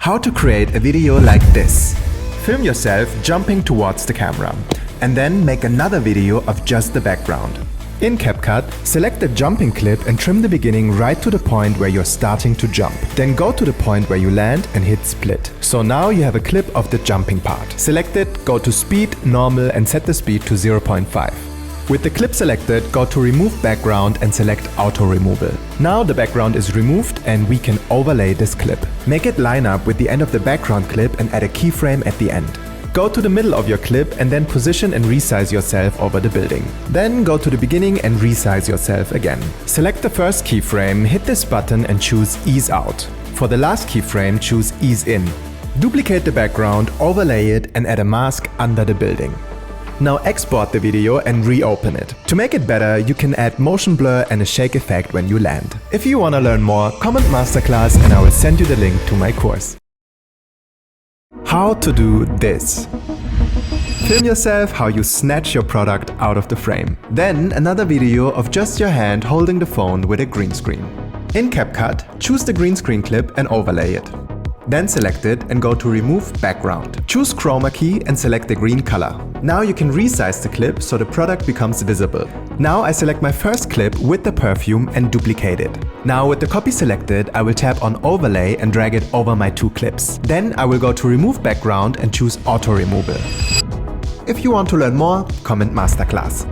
How to create a video like this. Film yourself jumping towards the camera and then make another video of just the background. In CapCut, select the jumping clip and trim the beginning right to the point where you're starting to jump. Then go to the point where you land and hit split. So now you have a clip of the jumping part. Select it, go to speed, normal and set the speed to 0.5. With the clip selected, go to remove background and select auto removal. Now the background is removed and we can overlay this clip. Make it line up with the end of the background clip and add a keyframe at the end. Go to the middle of your clip and then position and resize yourself over the building. Then go to the beginning and resize yourself again. Select the first keyframe, hit this button and choose Ease Out. For the last keyframe, choose Ease In. Duplicate the background, overlay it and add a mask under the building. Now export the video and reopen it. To make it better, you can add motion blur and a shake effect when you land. If you want to learn more, comment masterclass and I will send you the link to my course. How to do this. Film yourself how you snatch your product out of the frame. Then another video of just your hand holding the phone with a green screen. In CapCut, choose the green screen clip and overlay it. Then select it and go to Remove Background. Choose Chroma key and select the green color. Now you can resize the clip so the product becomes visible. Now I select my first clip with the perfume and duplicate it. Now with the copy selected, I will tap on Overlay and drag it over my two clips. Then I will go to Remove Background and choose Auto Removal. If you want to learn more, comment Masterclass.